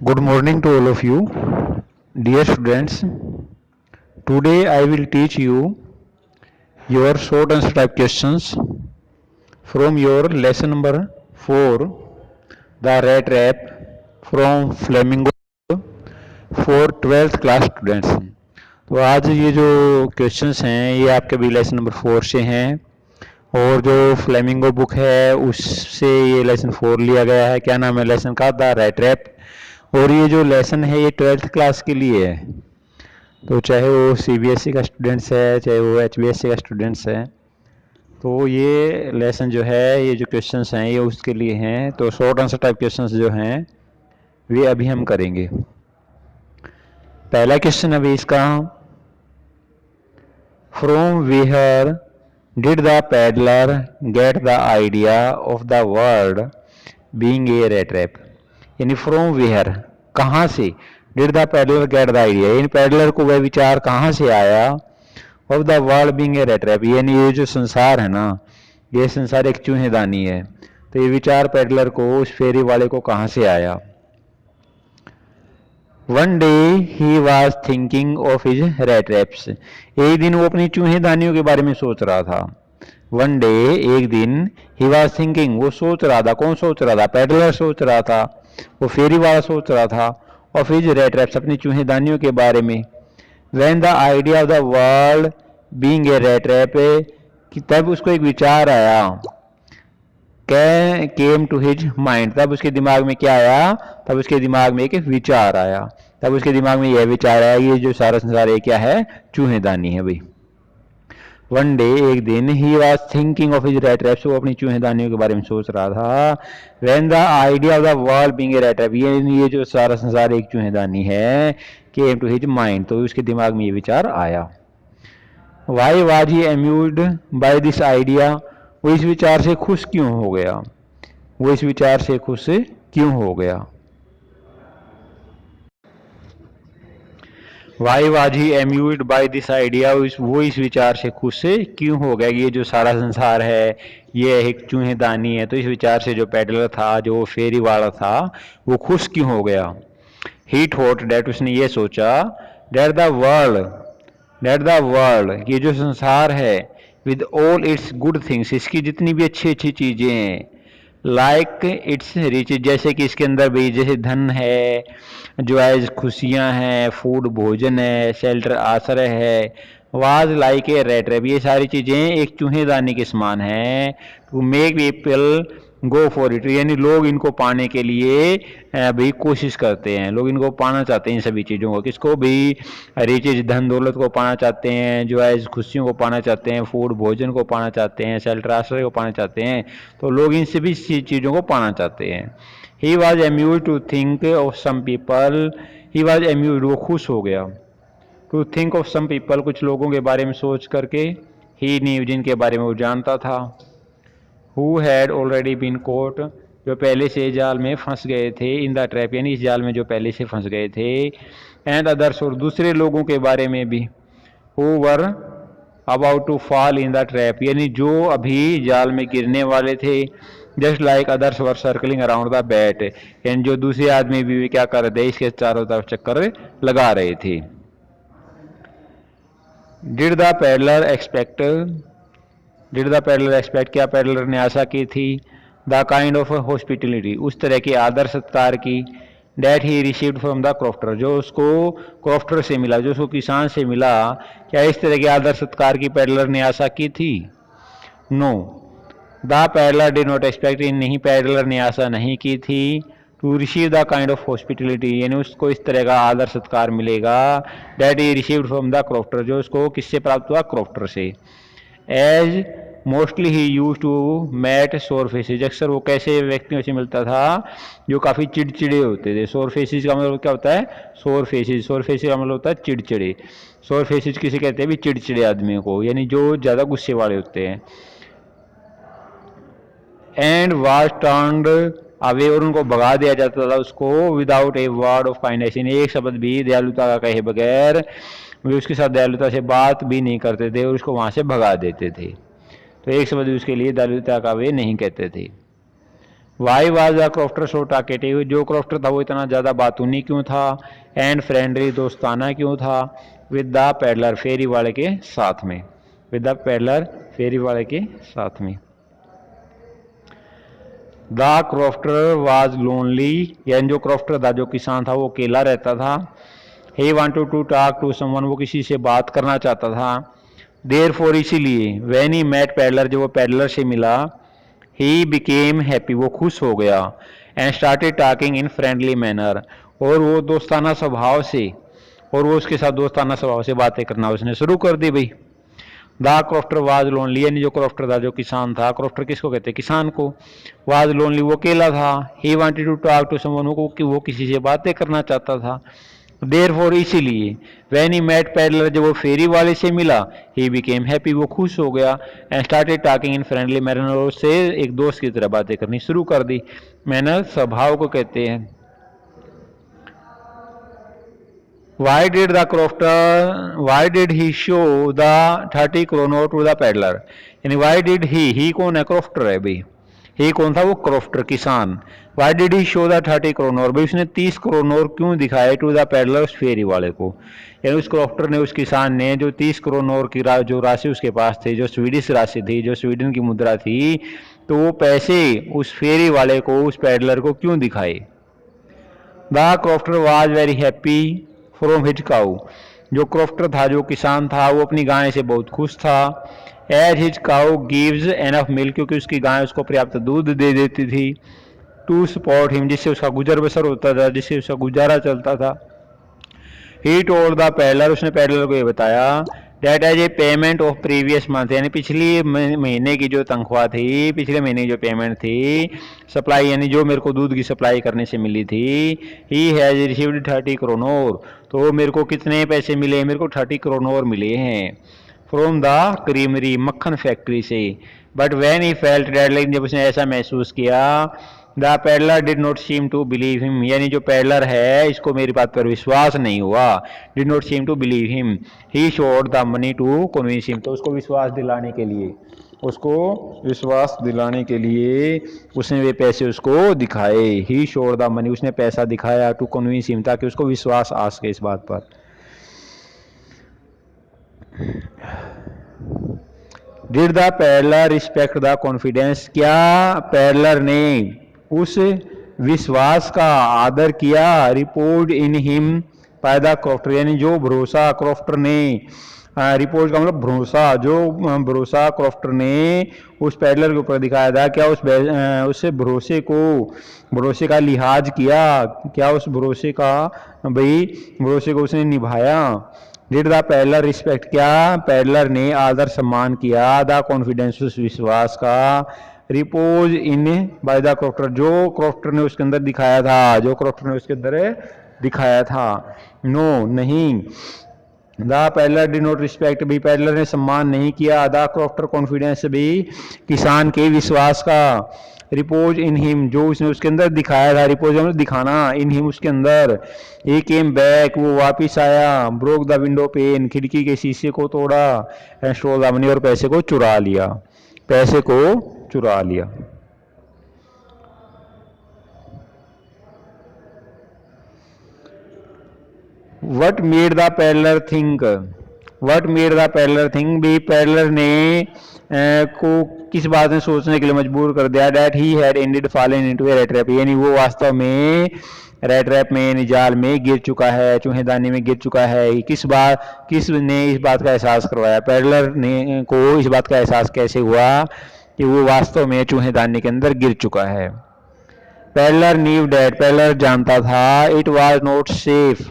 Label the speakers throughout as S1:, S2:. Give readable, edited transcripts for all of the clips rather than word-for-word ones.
S1: Good morning to all of you, dear students. Today I will teach you your short answer type questions from your lesson number 4, the rat rap from Flamingo for 12th class students. तो आज ये जो questions हैं ये आपके भी lesson number 4 से हैं और जो फ्लेमिंगो बुक है उससे ये लेसन 4 लिया गया है। क्या नाम है लेसन का? The rat trap. और ये जो लेसन है ये 12th क्लास के लिए है, तो चाहे वो सीबीएसई का स्टूडेंट्स है चाहे वो एचबीएसई का स्टूडेंट्स है, तो ये लेसन जो है ये जो क्वेश्चंस हैं ये उसके लिए हैं। तो शॉर्ट आंसर टाइप क्वेश्चंस जो हैं वे अभी हम करेंगे। पहला क्वेश्चन अभी इसका, from where did the peddler get the idea of the word being a rat trap. यानी फ्रॉम वेयर, कहाँ से, did the peddler get the idea, यानी पैडलर को वह विचार कहाँ से आया, of the world being a rat trap, यानी ये जो संसार है ना, ये संसार एक चूहेदानी है, तो ये विचार पैडलर को, उस फेरी वाले को कहाँ से आया। One day he was thinking of his rat traps, एक दिन वो अपनी चूहेदानियों के बारे में सोच रहा था। वन डे, एक दिन, ही वॉज थिंकिंग, वो सोच रहा था। कौन सोच रहा था? पैडलर सोच रहा था, वो फेरी वाला सोच रहा था। ऑफ हिज रैट रैप्स, अपनी चूहेदानियों के बारे में। When the idea of the world being a rat trap, कि तब उसको एक विचार आया। केम टू हिज माइंड, तब उसके दिमाग में क्या आया? तब उसके दिमाग में एक विचार आया। तब उसके दिमाग में यह विचार आया, ये जो सारा संसार है क्या है? चूहेदानी है भाई। वन डे, एक दिन, he was thinking of his rat traps, वो अपनी चूहेदानियों के बारे में सोच रहा था। When the idea of the world being a rat trap, ये जो सारा संसार एक चूहेदानी है, केम टू हिज माइंड, तो उसके दिमाग में ये विचार आया। Why was he amused by this idea, वो इस विचार से खुश क्यों हो गया? वो इस विचार से खुश क्यों हो गया? Why was he amused by this idea, वो इस विचार से खुश क्यों हो गया? ये जो सारा संसार है ये एक चूहेदानी है, तो इस विचार से जो पैडलर था, जो फेरी वाला था, वो खुश क्यों हो गया? ही थॉट दैट, उसने ये सोचा, दैट द वर्ल्ड, ये जो संसार है, with all it's good things, इसकी जितनी भी अच्छी अच्छी चीजें हैं, लाइक इट्स रिच, जैसे कि इसके अंदर भी जैसे धन है, जो है खुशियां हैं, फूड भोजन है, शेल्टर आश्रय है, was like a rat trap, ये सारी चीजें एक चूहेदानी के समान है। To make people go for it, यानी लोग इनको पाने के लिए भी कोशिश करते हैं, लोग इनको पाना चाहते हैं, इन सभी चीज़ों को। किसको भी? रिचेज, धन दौलत को पाना चाहते हैं, जो है खुशियों को पाना चाहते हैं, फूड भोजन को पाना चाहते हैं, शेल्टर आश्रय को पाना चाहते हैं, तो लोग इन सभी चीज़ों को पाना चाहते हैं। He was amuse to think of some people, he was amuse, वो खुश हो गया। To think of some people, कुछ लोगों के बारे में सोच करके। ही न्यू, जिनके बारे में वो जानता था। Who had already been caught, जो पहले से जाल में फंस गए थे। इन द ट्रैप, यानी इस जाल में जो पहले से फंस गए थे। एंड अदर्स, और दूसरे लोगों के बारे में भी। Who were about to fall in the trap, यानी जो अभी जाल में गिरने वाले थे। Just like others were circling around the bait, यानी जो दूसरे आदमी भी क्या कर रहे थे, इसके चारों तरफ चक्कर लगा रहे थे। Did the peddler expect, did the peddler expect, क्या पैडलर ने आशा की थी? द काइंड ऑफ हॉस्पिटलिटी, उस तरह के आदर सत्कार की। That he received from the crofter, जो उसको क्रॉफ्टर से मिला, जो उसको किसान से मिला, क्या इस तरह के आदर सत्कार की पैडलर ने आशा की थी? No, the peddler did not expect, नहीं पैडलर ने आशा नहीं की थी। To receive the kind of hospitality, यानी उसको इस तरह का आदर सत्कार मिलेगा। That he received from the crofter, जो उसको किससे प्राप्त हुआ? क्रॉफ्टर से। As mostly he used to meet sour faces, अक्सर वो कैसे व्यक्तियों से मिलता था जो काफ़ी चिड़चिड़े होते थे। सोर फेसिस का मतलब क्या होता है? सोर फेसिस, सोर फेसिस का मतलब होता है चिड़चिड़े। सोर फेसिस किसे कहते हैं भी? चिड़चिड़े आदमियों को, यानी जो ज़्यादा गुस्से वाले होते हैं। एंड वाज टर्न्ड अवे, और उनको भगा दिया जाता था उसको, without a word of kindness, एक शब्द भी दयालुता का कहे बगैर वे उसके साथ दयालुता से बात भी नहीं करते थे और उसको वहाँ से भगा देते थे। तो एक शब्द भी उसके लिए दयालुता का वे नहीं कहते थे। Why was the crofter so talkative, जो क्रॉफ्टर था वो इतना ज़्यादा बातूनी क्यों था, एंड फ्रेंडली दोस्ताना क्यों था, विद द पैडलर फेरी वाले के साथ में, विद द पैडलर फेरी वाले के साथ में। द क्रॉफ्टर वाज लोनली, यानी जो क्रॉफ्टर था जो किसान था वो अकेला रहता था। He wanted to talk to someone, वो किसी से बात करना चाहता था। देयर फॉर, इसीलिए व्हेन ही मेट पैडलर, जो वो पैडलर से मिला, ही बिकेम हैप्पी, वो खुश हो गया। And started talking in friendly manner, और वो दोस्ताना स्वभाव से, और वो उसके साथ दोस्ताना स्वभाव से बातें करना उसने शुरू कर दी भाई। द क्रॉफ्टर वाज लोनली, यानी जो क्रॉफ्टर था जो किसान था, क्रॉफ्टर किसको कहते हैं, किसान को। वाज लोनली, वो अकेला था। He wanted to talk to someone, वो किसी से बातें करना चाहता था। देयर फॉर, इसीलिए वैन ही मेट पैडलर, जब वो फेरी वाले से मिला, ही बिकेम हैप्पी, वो खुश हो गया। And started talking in friendly manner, उससे एक दोस्त की तरह बातें करनी शुरू कर दी। मैनर स्वभाव को कहते हैं। Why did the crofter? Why did he show the 30 kroner to the peddler? यानी why did he कौन है, क्रॉफ्टर है भाई। he कौन था, वो क्रॉफ्टर किसान। Why did he show the 30 kroner? भाई उसने 30 करोनोर क्यों दिखाए टू द पेडलर, उस फेरी वाले को। यानी उस क्रॉफ्टर ने, उस किसान ने जो 30 करोनोर की जो राशि उसके पास थी, जो स्वीडिश राशि थी, जो स्वीडन की मुद्रा थी, तो वो पैसे उस फेरी वाले को, उस पेडलर को क्यों दिखाए। The crofter was very happy from his cow, जो क्रॉफ्टर था जो किसान था वो अपनी गाय से बहुत खुश था। As his cow gives enough milk, क्योंकि उसकी गाय उसको पर्याप्त दूध दे देती थी। टू सपोर्ट हिम, जिससे उसका गुजर बसर होता था, जिससे उसका गुजारा चलता था। ही टोल्ड द पैडलर, उसने पैडलर को ये बताया, that as a payment of previous month, यानी पिछली महीने की जो तनख्वाह थी, पिछले महीने की जो पेमेंट थी, सप्लाई यानी जो मेरे को दूध की सप्लाई करने से मिली थी, ही हैज रिसीव्ड 30 करोनोर, तो मेरे को कितने पैसे मिले, मेरे को 30 करोनोर मिले हैं। फ्रॉम द क्रीमरी, मक्खन फैक्ट्री से। But when he felt that, लेकिन जब उसने ऐसा महसूस किया, the peddler did not seem to believe him, यानी जो पैडलर है इसको मेरी बात पर विश्वास नहीं हुआ। Did not seem to believe him, he showed the money to convince him, तो उसको विश्वास दिलाने के लिए, उसको विश्वास दिलाने के लिए उसने वे पैसे उसको दिखाए। ही शोड द मनी, उसने पैसा दिखाया, टू कन्विंस हिम, ताकि उसको विश्वास आ सके इस बात पर। Did the peddler respect the confidence, क्या पैडलर ने उस विश्वास का आदर किया, report in him by the crofter, यानी जो भरोसा क्रॉफ्टर ने, रिपोर्ट का मतलब भरोसा, जो भरोसा क्रॉफ्टर ने उस पैडलर के ऊपर दिखाया था, क्या उस भरोसे को, भरोसे का लिहाज किया, क्या उस भरोसे का भाई भरोसे को उसने निभाया। डिड द पैडलर रिस्पेक्ट, क्या पैडलर ने आदर सम्मान किया, द कॉन्फिडेंस, उस विश्वास का, repose in by the crofter, जो क्रॉफ्टर ने उसके अंदर दिखाया था, जो क्रॉफ्टर ने उसके अंदर दिखाया था। नो, नहीं। The peddler did not respect, भी पैडलर ने सम्मान नहीं किया, द क्रॉफ्टर कॉन्फिडेंस, भी किसान के विश्वास का। रिपोज इन हिम, जो उसने उसके अंदर दिखाया था, रिपोज मतलब दिखाना, इन हिम उसके अंदर। ही केम बैक, वो वापिस आया। ब्रोक द विंडो पेन, खिड़की के शीशे को तोड़ा। एंड स्टोल द मनी, और पैसे को चुरा लिया, पैसे को चुरा लिया। What made the peddler think, what made the peddler think, भी पैडलर ने को किस बात में सोचने के लिए मजबूर कर दिया, that he had ended fallen into a rate trap, यानी वो वास्तव में रेट ट्रैप में, जाल में गिर चुका है, चूहेदानी में गिर चुका है। किस ने इस बात का एहसास करवाया, पैडलर ने को इस बात का एहसास कैसे हुआ कि वो वास्तव में चूहेदानी के अंदर गिर चुका है। पैडलर न्यू डैट, पैडलर जानता था, इट वाज नॉट सेफ,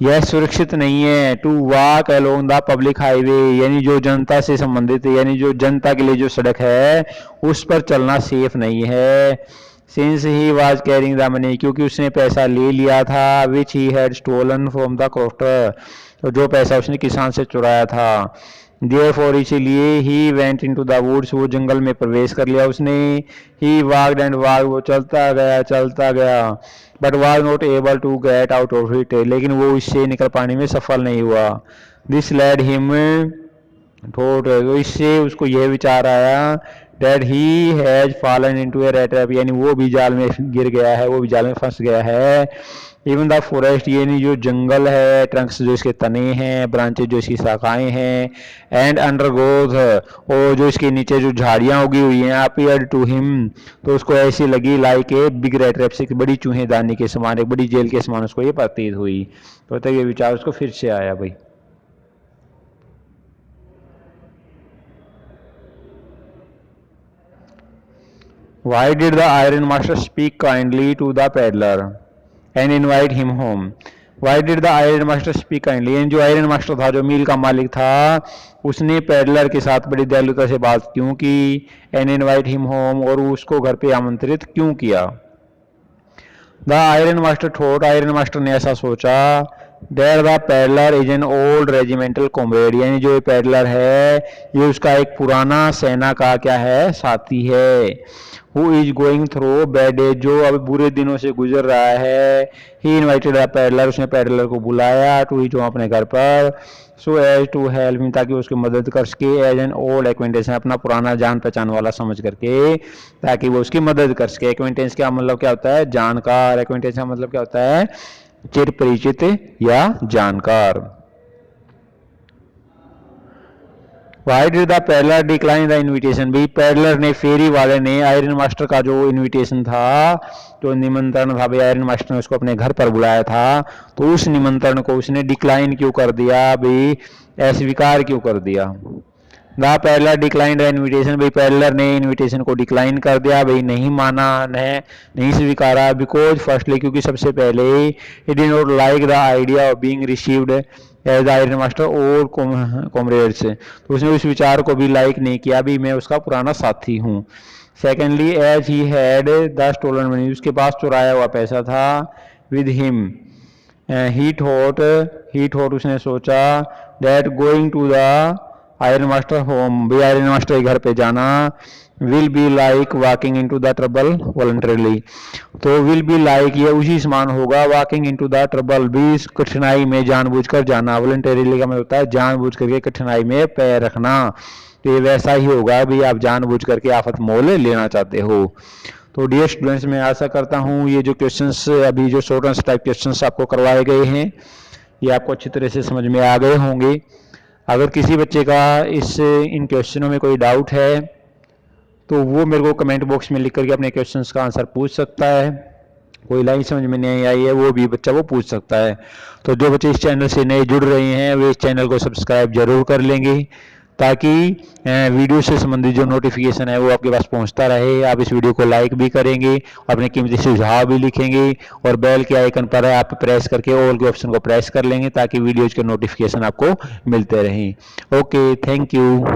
S1: यह सुरक्षित नहीं है, to walk along the public highway, यानी जो जनता से संबंधित है, यानी जो जनता के लिए जो सड़क है उस पर चलना सेफ नहीं है। Since he was carrying the money, क्योंकि उसने पैसा ले लिया था, which he had stolen from the crofter, तो जो पैसा उसने किसान से चुराया था। देयरफॉर, इसीलिए he went into the woods, वो जंगल में प्रवेश कर लिया उसने। ही वॉक्ड एंड वॉक, वो चलता गया, but was not able to get out of it, लेकिन वो इससे निकल पाने में सफल नहीं हुआ। दिस लेड हिम थॉट, तो इससे उसको यह विचार आया, that he has fallen into A rat trap, यानी वो भी जाल में गिर गया है, वो भी जाल में फंस गया है। इवन द फॉरेस्ट, यानी जो जंगल है, ट्रंक्स जो इसके तने हैं, ब्रांचेज जो इसकी शाखाएं हैं, एंड अंडरग्रोथ, और जो इसके नीचे जो झाड़ियां उगी हुई हैं, अपीयर्ड टू हिम, तो उसको ऐसी लगी like a big rat trap, से बड़ी चूहेदानी के समान, एक बड़ी जेल के समान उसको ये प्रतीत हुई। तो ये विचार उसको फिर से आया भाई। Why did the iron master speak kindly to the peddler and invite him home? Why did the iron master speak kindly? जो आयरन मास्टर था, जो मिल का मालिक था, उसने पेडलर के साथ बड़ी दयालुता से बात क्यों की, एंड इनवाइट हिम होम, और उसको घर पे आमंत्रित क्यों किया। The iron master thought, iron master ने ऐसा सोचा, that the peddler is an old regimental comrade, यानी जो ये पैडलर है ये उसका एक पुराना सेना का क्या है, साथी है। Who is going through bad days, जो अब बुरे दिनों से गुजर रहा है। ही इन्वाइटेड द पैडलर, उसने पैडलर को बुलाया, टू हिज होम, अपने घर पर, so as to help him, ताकि उसकी मदद कर सके, एज एन ओल्ड एक्वेंटेंस, अपना पुराना जान पहचान वाला समझ करके, ताकि वो उसकी मदद कर सके। एक्वेंटेंस का मतलब क्या होता है, जानकार। एक्वेंटेंस का मतलब क्या होता है, चिर परिचित या जानकार। Why did the peddler decline the invitation, भाई पैडलर ने, फेरी वाले ने आयरन मास्टर का जो इन्विटेशन था, जो निमंत्रण था, भाई आयरन मास्टर ने उसको अपने घर पर बुलाया था, तो उस निमंत्रण को उसने डिक्लाइन क्यों कर दिया, भाई अस्वीकार क्यों कर दिया। The peddler decline the invitation, भाई पैडलर ने इन्विटेशन को डिक्लाइन कर दिया, भाई नहीं माना, नहीं स्वीकारा, बिकॉज फर्स्टली, क्योंकि सबसे पहले he did not like the idea of being received as iron master और कॉमरेड्स, तो उसने उस विचार को भी लाइक नहीं किया, भी मैं उसका पुराना साथी हूँ। Secondly, as he had the stolen money, उसके पास चुराया हुआ पैसा था, विद हिम, ही थॉट उसने सोचा, that going to the iron master home, भी आयरन मास्टर के घर पे जाना, will be like walking into the trouble voluntarily, तो विल बी लाइक ये उसी समान होगा, वॉकिंग इनटू द ट्रबल, भी इस कठिनाई में जानबूझकर जाना, वॉलंटरीली का मतलब होता है जानबूझ करके कठिनाई में पैर रखना, तो ये वैसा ही होगा भी आप जानबूझ करके आफत मोल लेना चाहते हो। तो डियर स्टूडेंट्स, मैं आशा करता हूँ ये जो क्वेश्चंस अभी जो शॉर्ट आंसर टाइप क्वेश्चंस आपको करवाए गए हैं, ये आपको अच्छी तरह से समझ में आ गए होंगे। अगर किसी बच्चे का इन क्वेश्चनों में कोई डाउट है तो वो मेरे को कमेंट बॉक्स में लिख करके अपने क्वेश्चंस का आंसर पूछ सकता है। कोई लाइन समझ में नहीं आई है वो भी बच्चा वो पूछ सकता है। तो जो बच्चे इस चैनल से नए जुड़ रहे हैं वे इस चैनल को सब्सक्राइब जरूर कर लेंगे, ताकि वीडियो से संबंधित जो नोटिफिकेशन है वो आपके पास पहुंचता रहे। आप इस वीडियो को लाइक भी करेंगे, अपने कीमती सुझाव भी लिखेंगे, और बेल के आइकन पर आप प्रेस करके ऑल के ऑप्शन को प्रेस कर लेंगे, ताकि वीडियोज के नोटिफिकेशन आपको मिलते रहें। Okay, thank you.